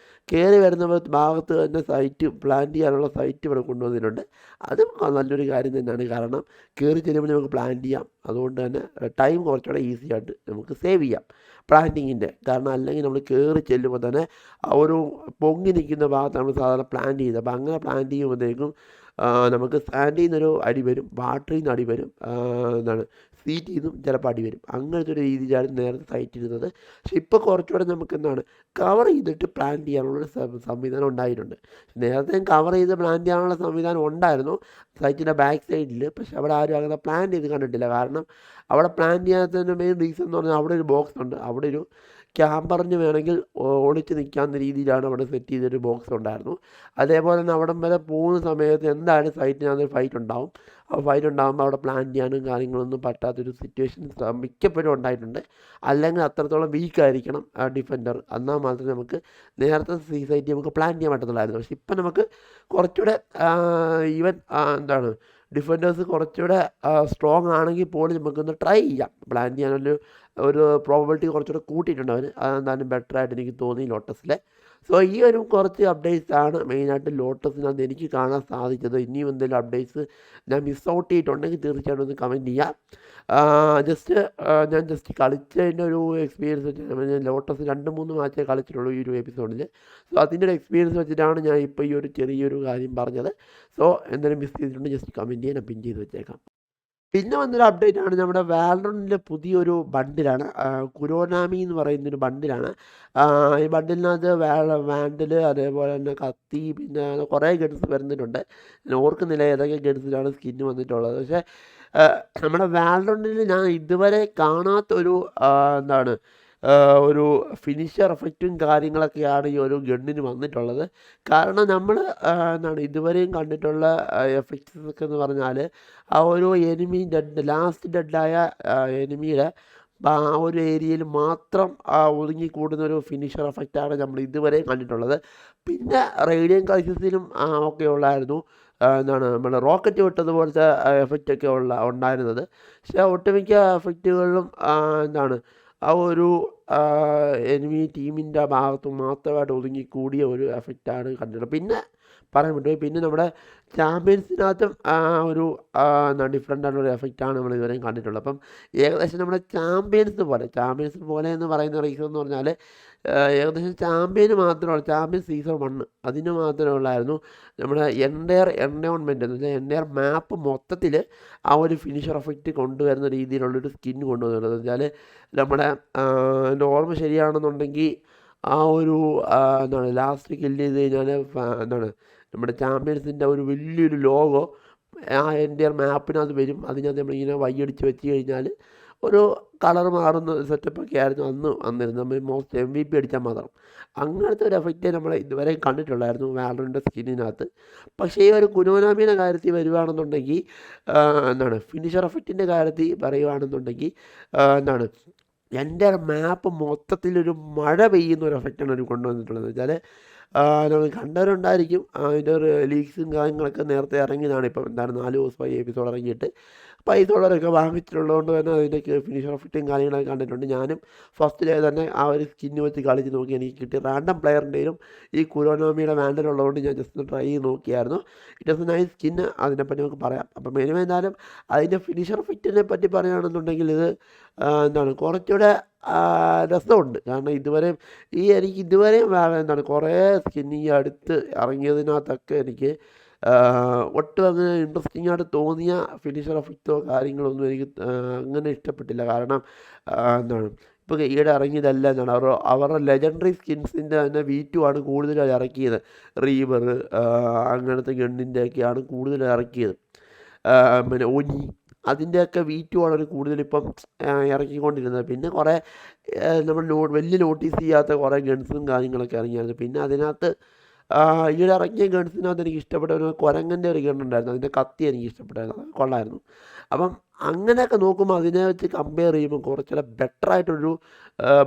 കയറി വരുന്ന ഭാഗത്ത് തന്നെ സൈറ്റ് പ്ലാൻ ചെയ്യാനുള്ള സൈറ്റ് ഇവിടെ കൊണ്ടുവന്നിട്ടുണ്ട്. അതും നല്ലൊരു കാര്യം തന്നെയാണ്. കാരണം കയറി ചെല്ലുമ്പോൾ നമുക്ക് പ്ലാൻ ചെയ്യാം. അതുകൊണ്ട് തന്നെ ടൈം കുറച്ചുകൂടെ ഈസി ആയിട്ട് നമുക്ക് സേവ് ചെയ്യാം പ്ലാന്റിങ്ങിൻ്റെ. കാരണം അല്ലെങ്കിൽ നമ്മൾ കയറി ചെല്ലുമ്പോൾ തന്നെ ആ ഒരു പൊങ്ങി നിൽക്കുന്ന ഭാഗത്ത് നമ്മൾ സാധാരണ പ്ലാൻ ചെയ്ത്, അപ്പോൾ അങ്ങനെ പ്ലാൻ ചെയ്യുമ്പോഴത്തേക്കും നമുക്ക് സാൻഡിൽ നിന്നൊരു അടി വരും, വാട്ടറിൽ നിന്ന് അടി വരും, സീറ്റിൽ നിന്നും ചിലപ്പോൾ അടി വരും. അങ്ങനത്തെ ഒരു രീതിയിലാണ് നേരത്തെ സൈറ്റ് ഇരുന്നത്. പക്ഷെ ഇപ്പോൾ കുറച്ചുകൂടെ നമുക്ക് കവർ ചെയ്തിട്ട് പ്ലാൻ ചെയ്യാനുള്ള സംവിധാനം ഉണ്ടായിട്ടുണ്ട്. നേരത്തെ കവർ ചെയ്ത് പ്ലാൻ ചെയ്യാനുള്ള സംവിധാനം ഉണ്ടായിരുന്നു സൈറ്റിൻ്റെ ബാക്ക് സൈഡിൽ. പക്ഷെ അവിടെ ആരും അങ്ങനെ പ്ലാൻ ചെയ്ത് കണ്ടിട്ടില്ല. കാരണം അവിടെ പ്ലാൻ ചെയ്യാത്തതിൻ്റെ മെയിൻ റീസൺ എന്ന് പറഞ്ഞാൽ അവിടെ ഒരു ബോക്സ് ഉണ്ട്. അവിടെ ഒരു ക്യാമ്പറിന് വേണമെങ്കിൽ ഒളിച്ച് നിൽക്കാവുന്ന രീതിയിലാണ് അവിടെ സെറ്റ് ചെയ്തൊരു ബോക്സ് ഉണ്ടായിരുന്നു. അതേപോലെ തന്നെ അവിടം വരെ പോകുന്ന സമയത്ത് എന്തായാലും സൈറ്റിനകത്ത് ഫൈറ്റ് ഉണ്ടാവും. ആ ഫൈറ്റ് ഉണ്ടാകുമ്പോൾ അവിടെ പ്ലാൻ ചെയ്യാനും കാര്യങ്ങളൊന്നും പറ്റാത്തൊരു സിറ്റുവേഷൻ മിക്കപ്പോഴും ഉണ്ടായിട്ടുണ്ട്. അല്ലെങ്കിൽ അത്രത്തോളം വീക്കായിരിക്കണം ഡിഫൻഡർ, എന്നാൽ മാത്രമേ നമുക്ക് നേരത്തെ സി സൈറ്റ് നമുക്ക് പ്ലാൻ ചെയ്യാൻ പറ്റത്തുള്ളായിരുന്നു. പക്ഷെ ഇപ്പം നമുക്ക് കുറച്ചുകൂടെ ഈവൻ ഡിഫൻഡേഴ്സ് കുറച്ചുകൂടെ സ്ട്രോങ് ആണെങ്കിൽ പോലും നമുക്കൊന്ന് ട്രൈ ചെയ്യാം. പ്ലാൻ ചെയ്യാനൊരു പ്രോബബിലിറ്റി കുറച്ചുകൂടെ കൂട്ടിയിട്ടുണ്ട് അവർ. അതെന്തായാലും ബെറ്റർ ആയിട്ട് എനിക്ക് തോന്നി ലോട്ടസിലെ. സോ ഈ ഒരു കുറച്ച് അപ്ഡേറ്റ്സാണ് മെയിനായിട്ട് ലോട്ടസിനകത്ത് എനിക്ക് കാണാൻ സാധിച്ചത്. ഇനിയും എന്തെങ്കിലും അപ്ഡേറ്റ്സ് ഞാൻ മിസ് ഔട്ട് ചെയ്തിട്ടുണ്ടെങ്കിൽ തീർച്ചയായിട്ടും ഒന്ന് കമൻറ്റ് ചെയ്യാം. ഞാൻ ജസ്റ്റ് കളിച്ചതിൻ്റെ ഒരു എക്സ്പീരിയൻസ് വെച്ച് ഞാൻ ലോട്ടസ് 2-3 മാച്ചേ കളിച്ചിട്ടുള്ളൂ ഈ ഒരു എപ്പിസോഡിൽ. സോ അതിൻ്റെ ഒരു എക്സ്പീരിയൻസ് വെച്ചിട്ടാണ് ഞാൻ ഇപ്പോൾ ഈ ഒരു ചെറിയൊരു കാര്യം പറഞ്ഞത്. സോ എന്തെങ്കിലും മിസ് ചെയ്തിട്ടുണ്ടെങ്കിൽ ജസ്റ്റ് കമൻറ്റ് ചെയ്യാൻ ഞാൻ പിൻ ചെയ്ത് വെച്ചേക്കാം. പിന്നെ വന്നൊരു അപ്ഡേറ്റ് ആണ് നമ്മുടെ വാലറന്റിൻ്റെ പുതിയൊരു ബണ്ടിലാണ്. കുരോനാമി എന്ന് പറയുന്നൊരു ബണ്ടിലാണ്. ഈ ബണ്ടിലിനകത്ത് വാൻഡൽ, അതേപോലെ തന്നെ കത്തി, പിന്നെ കുറേ ഗൺസ് വരുന്നിട്ടുണ്ട്. ഞാൻ ഓർക്കുന്നില്ല ഏതൊക്കെ ഗൺസിലാണ് സ്കിന്ന് വന്നിട്ടുള്ളത്. പക്ഷേ നമ്മുടെ വാലറന്റിൽ ഞാൻ ഇതുവരെ കാണാത്തൊരു ഒരു ഫിനിഷർ എഫക്റ്റും കാര്യങ്ങളൊക്കെയാണ് ഈ ഒരു ഗണ്ണിന് വന്നിട്ടുള്ളത്. കാരണം നമ്മൾ ഇതുവരെയും കണ്ടിട്ടുള്ള എഫക്ട്സ് ഒക്കെ എന്ന് പറഞ്ഞാൽ ആ ഒരു എനിമി ലാസ്റ്റ് ഡെഡായ എനിമിയുടെ ആ ഒരു ഏരിയയിൽ മാത്രം ഒതുങ്ങിക്കൂടുന്നൊരു ഫിനിഷർ എഫക്റ്റാണ് നമ്മൾ ഇതുവരെയും കണ്ടിട്ടുള്ളത്. പിന്നെ റേഡിയം ക്രൈസിസിലും ഒക്കെ ഉള്ളായിരുന്നു നമ്മുടെ റോക്കറ്റ് വിട്ടതുപോലത്തെ എഫക്റ്റൊക്കെ ഉണ്ടായിരുന്നത്. പക്ഷേ ഒട്ടുമിക്ക എഫക്റ്റുകളിലും ആ ഒരു എനിമി ടീമിൻ്റെ ഭാഗത്ത് മാത്രമായിട്ട് ഒതുങ്ങിക്കൂടിയ ഒരു എഫക്റ്റാണ് കണ്ടിട്ടുള്ളത്. പിന്നെ പറയാൻ പറ്റും. പിന്നെ നമ്മുടെ ചാമ്പ്യൻസിനകത്തും ഒരു എന്താണ് ഡിഫറെൻ്റ് ആയിട്ടുള്ള എഫക്റ്റാണ് നമ്മൾ ഇതുവരെയും കണ്ടിട്ടുള്ളത്. അപ്പം ഏകദേശം നമ്മുടെ ചാമ്പ്യൻസ് പോലെ എന്ന് പറയുന്ന റീസൺ എന്ന് പറഞ്ഞാൽ ഏകദേശം ചാമ്പ്യന് മാത്രമാണ് ചാമ്പ്യൻ സീസൺ 1 അതിന് മാത്രമേ ഉള്ളായിരുന്നു നമ്മുടെ എൻ്റയർ എൻവയോൺമെൻറ്റ് എന്ന് വെച്ചാൽ എൻ്റയർ മാപ്പ് മൊത്തത്തിൽ ആ ഒരു ഫിനിഷർ എഫക്റ്റ് കൊണ്ടുവരുന്ന രീതിയിലുള്ളൊരു സ്കിൻ കൊണ്ടുവരുന്നത്. എന്ന് വെച്ചാൽ നമ്മുടെ എൻ്റെ ഓർമ്മ ശരിയാണെന്നുണ്ടെങ്കിൽ ആ ഒരു എന്താണ് ലാസ്റ്റ് കില്ല് ചെയ്ത് കഴിഞ്ഞാൽ എന്താണ് നമ്മുടെ ചാമ്പ്യൻസിൻ്റെ ഒരു വലിയൊരു ലോഗോ ആ എൻ്റെ മാപ്പിനകത്ത് വരും. അതിനകത്ത് നമ്മളിങ്ങനെ വയ്യടിച്ച് വെച്ച് കഴിഞ്ഞാൽ ഒരു കളർ മാറുന്ന സെറ്റപ്പൊക്കെ ആയിരുന്നു അന്ന് വന്നിരുന്നത്. നമ്മൾ മോസ്റ്റ് MVP അടിച്ചാൽ മാത്രം അങ്ങനത്തെ ഒരു എഫക്റ്റേ നമ്മൾ ഇതുവരെ കണ്ടിട്ടുള്ളായിരുന്നു വാലറിൻ്റെ സ്കിന്നിനകത്ത്. പക്ഷേ ഈ ഒരു കുനോനാമിയുടെ കാര്യത്തിൽ വരുവാണെന്നുണ്ടെങ്കിൽ എന്താണ് ഫിനിഷർ എഫക്റ്റിൻ്റെ കാര്യത്തിൽ പറയുകയാണെന്നുണ്ടെങ്കിൽ എന്താണ് എൻ്റെ മാപ്പ് മൊത്തത്തിലൊരു മഴ പെയ്യുന്ന ഒരു എഫക്റ്റാണ് അവർ കൊണ്ടുവന്നിട്ടുള്ളത്. വെച്ചാൽ നമ്മൾ കണ്ടവരുണ്ടായിരിക്കും അതിൻ്റെ ഒരു ലീക്സും കാര്യങ്ങളൊക്കെ നേരത്തെ ഇറങ്ങിയതാണ്. ഇപ്പം എന്താണ് 4 ദിവസമായി എപ്പിസോഡ് ഇറങ്ങിയിട്ട് പൈസ ഉള്ളവരൊക്കെ വാങ്ങിച്ചിട്ടുള്ളതുകൊണ്ട് തന്നെ അതിൻ്റെ ഫിനിഷർ എഫക്റ്റും കാര്യങ്ങളൊക്കെ കണ്ടിട്ടുണ്ട്. ഞാനും ഫസ്റ്റ് ഡേ തന്നെ ആ ഒരു സ്കിന്ന് വെച്ച് കളിച്ച് നോക്കി. എനിക്ക് കിട്ടിയ റാൻഡം പ്ലെയറിൻ്റെയും ഈ കുരോനോമിയുടെ വാൻഡൽ ഉള്ളതുകൊണ്ട് ഞാൻ ജസ്റ്റ് ഒന്ന് ട്രൈ ചെയ്ത് നോക്കിയായിരുന്നു. It was nice skin. അതിനെപ്പറ്റി നമുക്ക് പറയാം. അപ്പം എന്തായാലും അതിൻ്റെ ഫിനിഷർ എഫക്റ്റിനെ പറ്റി പറയുകയാണെന്നുണ്ടെങ്കിൽ ഇത് എന്താണ് കുറച്ചുകൂടെ രസമുണ്ട്. കാരണം എനിക്ക് ഇതുവരെയും എന്താണ് കുറേ സ്കിൻ ഈ അടുത്ത് ഇറങ്ങിയതിനകത്തൊക്കെ എനിക്ക് ഒട്ടും അങ്ങനെ ഇൻട്രസ്റ്റിംഗ് ആയിട്ട് തോന്നിയ ഫിനിഷർ എഫക്റ്റോ കാര്യങ്ങളൊന്നും എനിക്ക് അങ്ങനെ ഇഷ്ടപ്പെട്ടില്ല. കാരണം എന്താണ് ഇപ്പോൾ ഈയിടെ ഇറങ്ങിയതല്ല എന്താണ് അവരുടെ ലെജൻഡറി സ്കിൻസിൻ്റെ തന്നെ V2 ആണ് കൂടുതലായി ഇറക്കിയത്. റീവർ അങ്ങനത്തെ ഗണ്ണിൻ്റെയൊക്കെയാണ് കൂടുതൽ ഇറക്കിയത്. പിന്നെ ഒനി അതിൻ്റെയൊക്കെ V2 ആണ് കൂടുതലിപ്പം ഇറക്കിക്കൊണ്ടിരുന്നത്. പിന്നെ കുറേ നമ്മൾ വലിയ നോട്ടീസ് ചെയ്യാത്ത കുറേ ഗൺസും കാര്യങ്ങളൊക്കെ ഇറങ്ങിയായിരുന്നു. പിന്നെ അതിനകത്ത് ഈയിടെ ഇറങ്ങിയ ഗൺസിനകത്ത് എനിക്ക് ഇഷ്ടപ്പെട്ട ഒരു കുരങ്ങൻ്റെ ഒരു ഗണ്ണുണ്ടായിരുന്നു. അതിൻ്റെ കത്തി എനിക്ക് ഇഷ്ടപ്പെട്ടായിരുന്നു. അത് കൊള്ളായിരുന്നു. അപ്പം അങ്ങനെയൊക്കെ നോക്കുമ്പോൾ അതിനെ വെച്ച് കമ്പയർ ചെയ്യുമ്പോൾ കുറച്ചുകൂടെ ബെറ്ററായിട്ടൊരു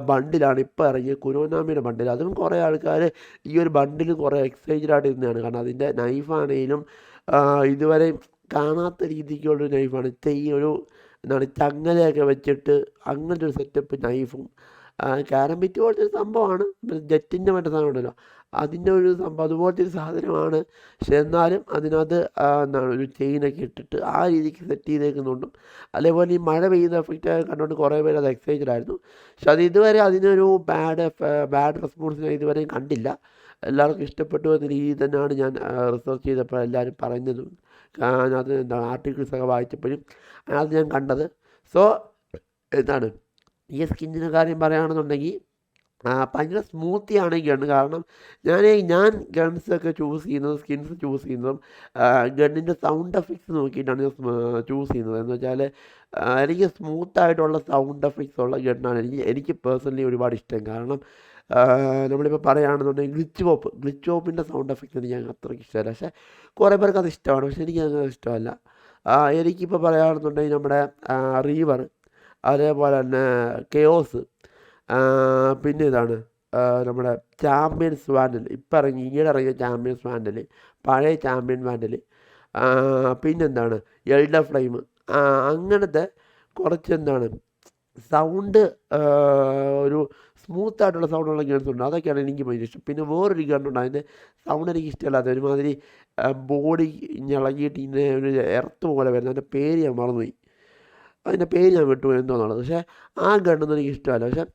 ബണ്ടിലാണ് ഇപ്പോൾ ഇറങ്ങിയ കുനോനാമിയുടെ ബണ്ടിൽ. അതും കുറേ ആൾക്കാർ ഈ ഒരു ബണ്ടിൽ കുറേ എക്സൈറ്റഡ് ആയിട്ട് ഇരുന്നതാണ്. കാരണം അതിൻ്റെ നൈഫാണെങ്കിലും ഇതുവരെ കാണാത്ത രീതിക്കുള്ളൊരു നൈഫാണ്. ഈ ഒരു എന്താണ് ചങ്ങലയൊക്കെ വെച്ചിട്ട് അങ്ങനത്തെ ഒരു സെറ്റപ്പ് നൈഫും കാരംബിറ്റ് പോലത്തെ ഒരു സംഭവമാണ്. ജെറ്റിൻ്റെ മറ്റേ സാധനം ഉണ്ടല്ലോ അതിൻ്റെ ഒരു സംഭവം അതുപോലത്തെ ഒരു സാധനമാണ്. പക്ഷെ എന്നാലും അതിനകത്ത് എന്താണ് ഒരു ചെയിനൊക്കെ ഇട്ടിട്ട് ആ രീതിക്ക് സെറ്റ് ചെയ്തേക്കുന്നുണ്ടും അതേപോലെ ഈ മഴ പെയ്യുന്ന എഫക്റ്റ് കണ്ടുകൊണ്ട് കുറേ പേര് അത് എക്സൈറ്റഡ് ആയിരുന്നു. പക്ഷെ അത് ഇതുവരെ അതിനൊരു ബാഡ് റെസ്പോൺസ് ഇതുവരെയും കണ്ടില്ല. എല്ലാവർക്കും ഇഷ്ടപ്പെട്ടു എന്ന രീതിയിൽ തന്നെയാണ് ഞാൻ റിസർച്ച് ചെയ്തപ്പോൾ എല്ലാവരും പറഞ്ഞതും അത് എന്താണ് ആർട്ടിക്കിൾസൊക്കെ വായിച്ചപ്പോഴും അതിനകത്ത് ഞാൻ കണ്ടത്. സോ എന്താണ് ഈ സ്കിന്നിൻ്റെ കാര്യം പറയുകയാണെന്നുണ്ടെങ്കിൽ ഭയങ്കര സ്മൂത്തിയാണ് ഈ ഗണ്ണ്. കാരണം ഞാൻ ഗൺസൊക്കെ സ്കിൻസ് ചൂസ് ചെയ്യുന്നതും ഗണ്ണിൻ്റെ സൗണ്ട് എഫക്ട്സ് നോക്കിയിട്ടാണ് ഞാൻ ചൂസ് ചെയ്യുന്നത്. എന്ന് വെച്ചാൽ എനിക്ക് സ്മൂത്തായിട്ടുള്ള സൗണ്ട് എഫക്ട്സ് ഉള്ള ഗണ്ണാണ് എനിക്ക് പേഴ്സണലി ഒരുപാട് ഇഷ്ടം. കാരണം നമ്മളിപ്പോൾ പറയുകയാണെന്നുണ്ടെങ്കിൽ ഗ്ലിച്ച് പോപ്പിൻ്റെ സൗണ്ട് എഫക്ട്സ് എനിക്ക് അത്രയ്ക്ക് ഇഷ്ടമല്ല. പക്ഷേ കുറേ പേർക്ക് അത് ഇഷ്ടമാണ്. പക്ഷേ എനിക്കത് ഇഷ്ടമല്ല. എനിക്കിപ്പോൾ പറയുകയാണെന്നുണ്ടെങ്കിൽ നമ്മുടെ റീവർ അതേപോലെ തന്നെ കെയോസ് പിന്നെ ഇതാണ് നമ്മുടെ ചാമ്പ്യൻസ് വാൻഡൽ ഈയിടെ ഇറങ്ങിയ ചാമ്പ്യൻസ് വാൻഡൽ പഴയ ചാമ്പ്യൻ വാൻഡൽ പിന്നെന്താണ് എൽഡർ ഫ്ലെയിം അങ്ങനത്തെ കുറച്ച് എന്താണ് സൗണ്ട് ഒരു സ്മൂത്തായിട്ടുള്ള സൗണ്ടുള്ള ഗൺസ് ഉണ്ട്. അതൊക്കെയാണ് എനിക്ക് ഭയങ്കര ഇഷ്ടം. പിന്നെ വേറൊരു ഗണ്ണുണ്ട് അതിൻ്റെ സൗണ്ട് എനിക്ക് ഇഷ്ടമല്ലാത്ത ഒരുമാതിരി ബോഡി ഇളകിയിട്ട് ഇങ്ങനെ ഒരു എർത്ത് പോലെ വരുന്നത്. അതിൻ്റെ പേര് ഞാൻ മറന്നുപോയി. അതിൻ്റെ പേര് ഞാൻ വിട്ടുപോയി എന്തോന്നുള്ളത്. പക്ഷേ ആ ഗണ്ണൊന്നും എനിക്ക് ഇഷ്ടമല്ല. പക്ഷേ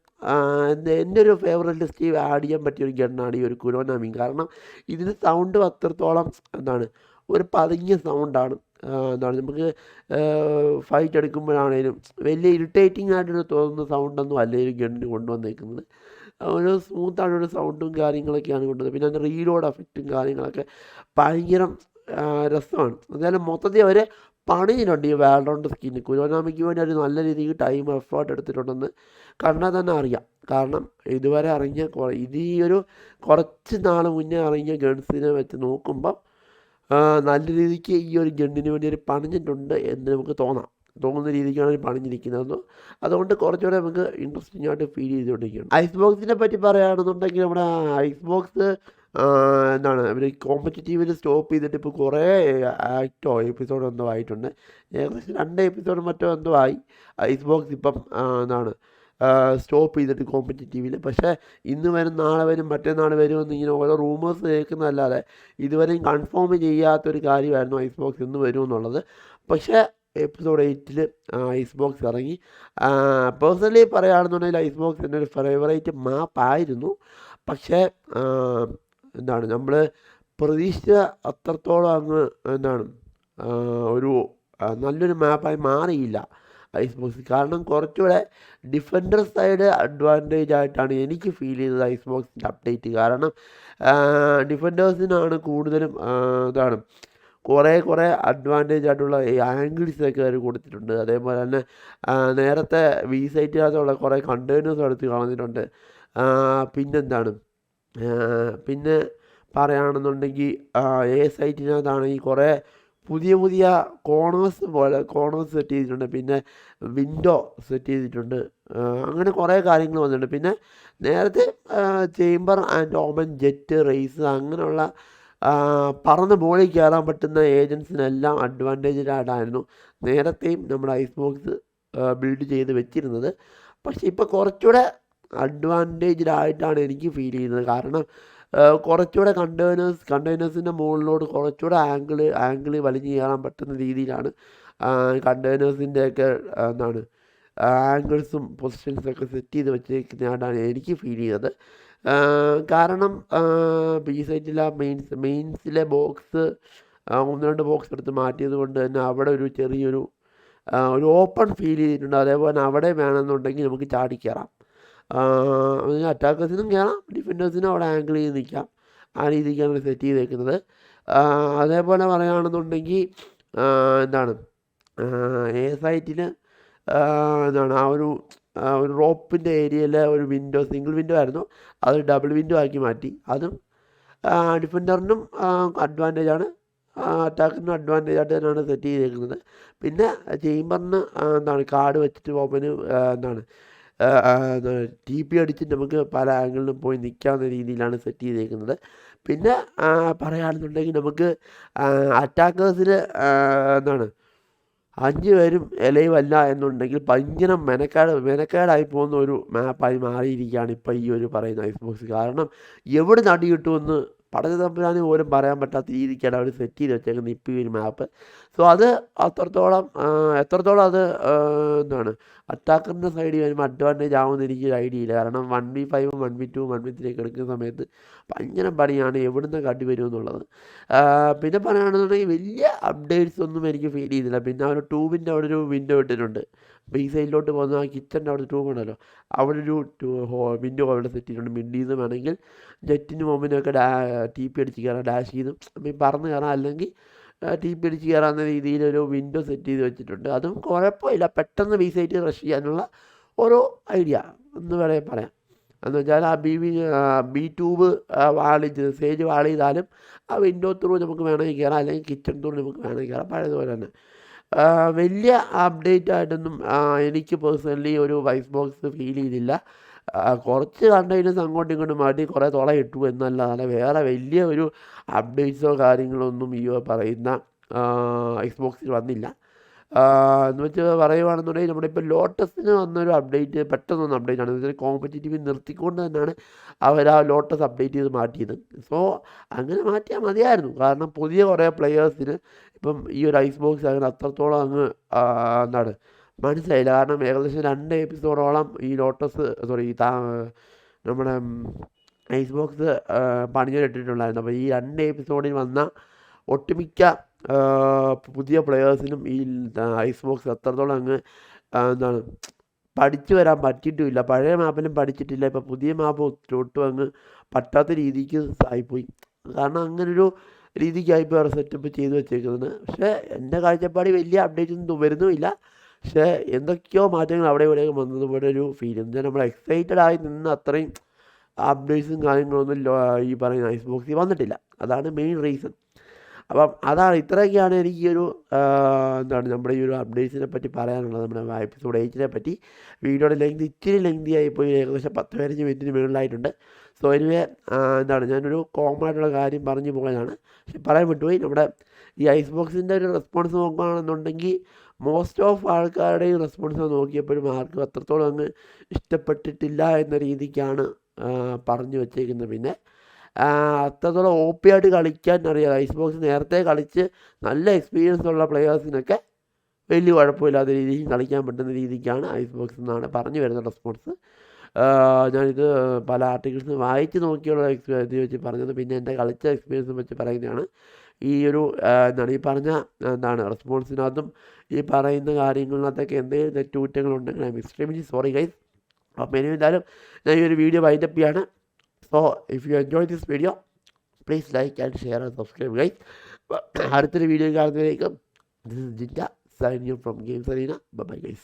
എൻ്റെ ഒരു ഫേവറേറ്റ് ലിസ്റ്റ് ആഡ് ചെയ്യാൻ പറ്റിയൊരു ഗണ്ണാണ് ഈ ഒരു കുരോനാമി. കാരണം ഇതിന് സൗണ്ട് അത്രത്തോളം എന്താണ് ഒരു പതുങ്ങിയ സൗണ്ടാണ്. എന്താണ് നമുക്ക് ഫൈറ്റ് എടുക്കുമ്പോഴാണേലും വലിയ ഇറിറ്റേറ്റിംഗ് ആയിട്ടൊരു തോന്നുന്ന സൗണ്ടൊന്നും അല്ല ഈ ഗണ്ണിന് കൊണ്ടുവന്നേക്കുന്നത്. ഒരു സ്മൂത്തായിട്ടൊരു സൗണ്ടും കാര്യങ്ങളൊക്കെയാണ് കൊണ്ടുവന്നത്. പിന്നെ അതിൻ്റെ റീലോഡ് എഫക്റ്റും കാര്യങ്ങളൊക്കെ ഭയങ്കര രസമാണ്. എന്തായാലും മൊത്തത്തിൽ അവർ പണിയിലുണ്ട് ഈ വാലറന്റ് സ്കിന്ന്. കുരോനാമിക്ക് വേണ്ടി ഒരു നല്ല രീതിക്ക് ടൈം എഫേർട്ട് എടുത്തിട്ടുണ്ടെന്ന് കണ്ടാൽ തന്നെ അറിയാം. കാരണം ഇതുവരെ ഇറങ്ങിയ ഈ ഒരു കുറച്ച് നാൾ മുന്നേ ഇറങ്ങിയ ഗൺസിനെ വെച്ച് നോക്കുമ്പം നല്ല രീതിക്ക് ഈ ഒരു ഗണ്ണിന് വേണ്ടി ഒരു പണിഞ്ഞിട്ടുണ്ട് എന്ന് നമുക്ക് തോന്നുന്ന രീതിക്കാണ് ഒരു പണിഞ്ഞിരിക്കുന്നത്. അതുകൊണ്ട് കുറച്ചുകൂടെ നമുക്ക് ഇൻട്രസ്റ്റിംഗ് ആയിട്ട് ഫീൽ ചെയ്തുകൊണ്ടിരിക്കുകയാണ്. ഐസ് ബോക്സിനെ പറ്റി പറയുകയാണെന്നുണ്ടെങ്കിൽ നമ്മുടെ ഐസ് ബോക്സ് എന്താണ് ഇവർ കോമ്പറ്റീറ്റീവിൽ സ്റ്റോപ്പ് ചെയ്തിട്ട് ഇപ്പോൾ കുറേ എപ്പിസോഡ് എന്തോ ആയിട്ടുണ്ട്. ഏകദേശം 2 എപ്പിസോഡ് മറ്റോ എന്തോ ആയി. ഐസ് ബോക്സ് ഇപ്പം എന്താണ് സ്റ്റോപ്പ് ചെയ്തിട്ട് കോമ്പറ്റീറ്റീവിൽ. പക്ഷേ ഇന്ന് വരും, നാളെ വരും, മറ്റന്നാൾ വരുമെന്ന് ഇങ്ങനെ ഓരോ റൂമേഴ്സ് കേൾക്കുന്നതല്ലാതെ ഇതുവരെയും കൺഫേം ചെയ്യാത്തൊരു കാര്യമായിരുന്നു ഐസ് ബോക്സ് ഇന്ന് വരുമെന്നുള്ളത്. പക്ഷേ എപ്പിസോഡ് 8 ഐസ് ബോക്സ് ഇറങ്ങി. പേഴ്സണലി പറയുകയാണെന്നുണ്ടെങ്കിൽ ഐസ് ബോക്സ് എൻ്റെ ഒരു ഫേവറേറ്റ് മാപ്പായിരുന്നു. പക്ഷേ എന്താണ് നമ്മൾ പ്രതീക്ഷിച്ച അത്രത്തോളം അങ്ങ് എന്താണ് ഒരു നല്ലൊരു മാപ്പായി മാറിയില്ല ഐസ് ബോക്സ്. കാരണം കുറച്ചുകൂടെ ഡിഫൻഡർ സൈഡ് അഡ്വാൻറ്റേജ് ആയിട്ടാണ് എനിക്ക് ഫീൽ ചെയ്തത് ഐസ് ബോക്സിൻ്റെ അപ്ഡേറ്റ്. കാരണം ഡിഫൻഡേഴ്സിനാണ് കൂടുതലും ഇതാണ് കുറേ അഡ്വാൻറ്റേജ് ആയിട്ടുള്ള ഈ ആംഗിൾസൊക്കെ അവർ കൊടുത്തിട്ടുണ്ട്. അതേപോലെ തന്നെ നേരത്തെ വി സൈറ്റിനകത്തുള്ള കുറേ കണ്ടെയ്നേഴ്സ് എടുത്ത് കളഞ്ഞിട്ടുണ്ട്. പിന്നെന്താണ് പിന്നെ പറയുകയാണെന്നുണ്ടെങ്കിൽ എ സൈറ്റിനകത്താണെങ്കിൽ കുറേ പുതിയ കോർണേഴ്സ് സെറ്റ് ചെയ്തിട്ടുണ്ട്. പിന്നെ വിൻഡോ സെറ്റ് ചെയ്തിട്ടുണ്ട്. അങ്ങനെ കുറേ കാര്യങ്ങൾ വന്നിട്ടുണ്ട്. പിന്നെ നേരത്തെ ചേംബർ ആൻഡ് ഓമൻ, ജെറ്റ്, റേസ് അങ്ങനെയുള്ള പറന്ന് ബോളിൽ കയറാൻ പറ്റുന്ന ഏജൻസിനെല്ലാം അഡ്വാൻറ്റേജായിട്ടായിരുന്നു നേരത്തെയും നമ്മുടെ ഐസ് ബോക്സ് ബിൽഡ് ചെയ്ത് വെച്ചിരുന്നത്. പക്ഷേ ഇപ്പോൾ കുറച്ചുകൂടെ അഡ്വാൻറ്റേജിലായിട്ടാണ് എനിക്ക് ഫീൽ ചെയ്യുന്നത്. കാരണം കുറച്ചുകൂടെ കണ്ടെയ്നേഴ്സിൻ്റെ മുകളിലോട്ട് കുറച്ചുകൂടെ ആംഗിൾ വലിഞ്ഞ് കയറാൻ പറ്റുന്ന രീതിയിലാണ് കണ്ടെയ്നേഴ്സിൻ്റെയൊക്കെ എന്താണ് ആംഗിൾസും പൊസിഷൻസൊക്കെ സെറ്റ് ചെയ്ത് വെച്ചേക്കുന്നതായിട്ടാണ് എനിക്ക് ഫീൽ ചെയ്തത്. കാരണം ബി സൈറ്റിലെ മെയിൻസിലെ ബോക്സ് 1-2 ബോക്സ് എടുത്ത് മാറ്റിയത് കൊണ്ട് തന്നെ അവിടെ ഒരു ചെറിയൊരു ഒരു ഓപ്പൺ ഫീൽ ചെയ്തിട്ടുണ്ട്. അതേപോലെ അവിടെ വേണമെന്നുണ്ടെങ്കിൽ നമുക്ക് ചാടിക്കയറാം. അറ്റാക്കേഴ്സിനും കയറാം, ഡിഫൻഡേഴ്സിനും അവിടെ ആംഗിൾ ചെയ്ത് നിൽക്കാം. ആ രീതിക്കാണ് സെറ്റ് ചെയ്തേക്കുന്നത്. അതേപോലെ പറയുകയാണെന്നുണ്ടെങ്കിൽ എന്താണ് എ സൈറ്റിൽ എന്താണ് ഒരു റോപ്പിൻ്റെ ഏരിയയിലെ ഒരു വിൻഡോ, സിംഗിൾ വിൻഡോ ആയിരുന്നു, അത് ഡബിൾ വിൻഡോ ആക്കി മാറ്റി. അതും ഡിഫൻഡറിനും അഡ്വാൻറ്റേജാണ്, അറ്റാക്കിനും അഡ്വാൻറ്റേജ് ആയിട്ട് തന്നെയാണ് സെറ്റ് ചെയ്തേക്കുന്നത്. പിന്നെ ചേംബറിന് എന്താണ് കാർഡ് വെച്ചിട്ട് ഓപ്പന് എന്താണ് TP അടിച്ച് നമുക്ക് പല ആംഗിളിലും പോയി നിൽക്കാവുന്ന രീതിയിലാണ് സെറ്റ് ചെയ്തേക്കുന്നത്. പിന്നെ പറയുകയാണെന്നുണ്ടെങ്കിൽ നമുക്ക് അറ്റാക്കേഴ്സിന് എന്താണ് 5 പേരും എലൈവ് അല്ല എന്നുണ്ടെങ്കിൽ ഭയങ്കര മെനക്കേടായി പോകുന്ന ഒരു മാപ്പായി മാറിയിരിക്കുകയാണ് ഇപ്പോൾ ഈ ഒരു പറയുന്ന ഐസ് ബോക്സ്. കാരണം എവിടെ നടി കിട്ടുമെന്ന് പടച്ച തമ്പുരാന് പോലും പറയാൻ പറ്റാത്ത രീതിക്കാണ് അവർ സെറ്റ് ചെയ്ത് വെച്ചേക്കുന്നത് ഇപ്പോൾ ഈ ഒരു മാപ്പ്. സോ അത് എത്രത്തോളം അത് എന്താണ് അറ്റാക്കറിൻ്റെ സൈഡിൽ വരുമ്പോൾ അഡ്വാൻറ്റേജ് ആവുമെന്ന് എനിക്കൊരു ഐഡിയ ഇല്ല. കാരണം 1v5 1v2 1v3 ഒക്കെ എടുക്കുന്ന സമയത്ത് ഭയങ്കര പണിയാണ് എവിടുന്ന് കാട്ടി വരുമെന്നുള്ളത്. പിന്നെ പറയുകയാണെന്നുണ്ടെങ്കിൽ വലിയ അപ്ഡേറ്റ്സ് ഒന്നും എനിക്ക് ഫീൽ ചെയ്തില്ല. പിന്നെ ഒരു ട്യൂബിൻ്റെ അവിടെ ഒരു വിൻഡോ ഇട്ടിട്ടുണ്ട്. ബി സൈഡിലോട്ട് പോകുന്ന ആ കിച്ചൻ്റെ അവിടെ ട്യൂബ് ഉണ്ടല്ലോ, അവിടെ ഒരു വിൻഡോ അവിടെ സെറ്റ് ചെയ്തിട്ടുണ്ട്. മിഡീന്ന് വേണമെങ്കിൽ ജെറ്റിനും മൊമ്മിനൊക്കെ TP അടിച്ച് കയറാം, ഡാഷ് ചെയ്തും പറന്ന് കയറാം, അല്ലെങ്കിൽ TP അടിച്ച് കയറാവുന്ന രീതിയിലൊരു വിൻഡോ സെറ്റ് ചെയ്ത് വെച്ചിട്ടുണ്ട്. അതും കുഴപ്പമില്ല, പെട്ടെന്ന് ബി സൈറ്റ് റഷ് ചെയ്യാനുള്ള ഒരു ഐഡിയ എന്ന് പറയാം. എന്ന് വെച്ചാൽ ബി ട്യൂബ് സേജ് വാൾ ചെയ്താലും ആ വിൻഡോ ത്രൂ നമുക്ക് വേണമെങ്കിൽ കയറാം, അല്ലെങ്കിൽ കിച്ചൺ ത്രൂ നമുക്ക് വേണമെങ്കിൽ കയറാം, പഴയതുപോലെ തന്നെ. വലിയ അപ്ഡേറ്റ് ആയിട്ടൊന്നും എനിക്ക് പേഴ്സണലി ഒരു ഐസ് ബോക്സ് ഫീൽ ചെയ്തില്ല. കുറച്ച് കണ്ടെയ്നേഴ്സ് അങ്ങോട്ടും ഇങ്ങോട്ടും മാറ്റി കുറേ ഇട്ടു എന്നല്ലാതെ വേറെ വലിയ ഒരു അപ്ഡേറ്റ്സോ കാര്യങ്ങളോ ഒന്നും ഈ പറയുന്ന ഐസ് ബോക്സിൽ വന്നില്ല. എന്ന് വെച്ച് പറയുകയാണെന്നുണ്ടെങ്കിൽ നമ്മുടെ ഇപ്പോൾ ലോട്ടസിന് വന്നൊരു അപ്ഡേറ്റ് പെട്ടെന്നൊന്ന് അപ്ഡേറ്റ് ആണ്. എന്ന് വെച്ചാൽ കോമ്പറ്റീറ്റീവ് നിർത്തിക്കൊണ്ട് തന്നെയാണ് അവർ ആ ലോട്ടസ് അപ്ഡേറ്റ് ചെയ്ത് മാറ്റിയത്. സോ അങ്ങനെ മാറ്റിയാൽ മതിയായിരുന്നു. കാരണം പുതിയ കുറേ പ്ലെയേഴ്സിന് ഇപ്പം ഈ ഒരു ഐസ് ബോക്സ് അങ്ങനെ അത്രത്തോളം അങ്ങ് എന്താണ് മനസ്സിലായില്ല. കാരണം ഏകദേശം 2 എപ്പിസോഡോളം ഈ ലോട്ടസ് നമ്മുടെ ഐസ് ബോക്സ് പണിഞ്ഞിട്ടിട്ടുണ്ടായിരുന്നു. അപ്പോൾ ഈ 2 എപ്പിസോഡിൽ വന്ന ഒട്ടുമിക്ക പുതിയ പ്ലെയേഴ്സിനും ഈ ഐസ് ബോക്സ് അത്രത്തോളം അങ്ങ് എന്താണ് പഠിച്ചു വരാൻ പറ്റിയിട്ടുമില്ല. പഴയ മാപ്പിലും പഠിച്ചിട്ടില്ല. ഇപ്പോൾ പുതിയ മാപ്പ് ഒട്ടും അങ്ങ് പറ്റാത്ത രീതിക്ക് ആയിപ്പോയി. കാരണം അങ്ങനൊരു രീതിക്കായിപ്പോൾ അവർ സെറ്റപ്പ് ചെയ്ത് വെച്ചേക്കുന്നത്. പക്ഷേ എൻ്റെ കാഴ്ചപ്പാടിൽ വലിയ അപ്ഡേറ്റ് ഒന്നും വരുന്നുമില്ല. പക്ഷേ എന്തൊക്കെയോ മാറ്റങ്ങൾ അവിടെ ഇവിടെയൊക്കെ വന്നതുപോലെ ഒരു ഫീൽ. എന്നാൽ നമ്മൾ എക്സൈറ്റഡ് ആയി നിന്ന് അത്രയും അപ്ഡേറ്റ്സും കാര്യങ്ങളൊന്നും ഈ പറയുന്ന ഐസ് ബോക്സിൽ വന്നിട്ടില്ല. അതാണ് മെയിൻ റീസൺ. അപ്പം ഇത്രയൊക്കെയാണ് എനിക്ക് ഈ ഒരു എന്താണ് നമ്മുടെ ഈ ഒരു അപ്ഡേറ്റ്സിനെ പറ്റി പറയാനുള്ളത്. നമ്മുടെ എപ്പിസോഡ് 8 പറ്റി. വീഡിയോയുടെ ഇച്ചിരി ലെങ്തി ആയിപ്പോയി, ഏകദേശം 10-15 മിനിറ്റിന് മുകളിലായിട്ടുണ്ട്. സോ എനിവേ എന്താണ് ഞാനൊരു കോമൺ ആയിട്ടുള്ള കാര്യം പറഞ്ഞു പോയതാണ്, പക്ഷെ പറയാൻ വിട്ടുപോയി. നമ്മുടെ ഈ ഐസ് ബോക്സിൻ്റെ ഒരു റെസ്പോൺസ് നോക്കുകയാണെന്നുണ്ടെങ്കിൽ മോസ്റ്റ് ഓഫ് ആൾക്കാരുടെയും റെസ്പോൺസ് നോക്കിയപ്പോഴും ആർക്കും അത്രത്തോളം അങ്ങ് ഇഷ്ടപ്പെട്ടിട്ടില്ല എന്ന രീതിക്കാണ് പറഞ്ഞു വച്ചേക്കുന്നത്. പിന്നെ അത്രത്തോളം OP ആയിട്ട് കളിക്കാൻ അറിയാം. ഐസ് ബോക്സ് നേരത്തെ കളിച്ച് നല്ല എക്സ്പീരിയൻസ് ഉള്ള പ്ലെയേഴ്സിനൊക്കെ വലിയ കുഴപ്പമില്ലാത്ത രീതിയിൽ കളിക്കാൻ പറ്റുന്ന രീതിക്കാണ് ഐസ് ബോക്സ് എന്നാണ് പറഞ്ഞു വരുന്ന റെസ്പോൺസ്. ഞാനിത് പല ആർട്ടിക്കിൾസും വായിച്ച് നോക്കിയുള്ള ഇത് വെച്ച് പറഞ്ഞത്, പിന്നെ എൻ്റെ കളിച്ച എക്സ്പീരിയൻസും വെച്ച് പറയുന്നതാണ്. ഈ ഒരു ഈ പറഞ്ഞ റെസ്പോൺസിനകത്തും ഈ പറയുന്ന കാര്യങ്ങളിനകത്തൊക്കെ എന്തെങ്കിലും തെറ്റുകുറ്റങ്ങളുണ്ടെങ്കിൽ I'm extremely sorry guys. അപ്പോൾ ഇനി എന്തായാലും ഞാൻ ഈ ഒരു വീഡിയോ വൈൻഡപ്പ് ചെയ്യാണ്. So if you enjoy this video please like and share and subscribe guys. അടുത്തൊരു വീഡിയോ കാണുന്നതിലേക്കും ദിസ് ഇസ് ജിൻജ signing you from Games Arena. Bye bye guys.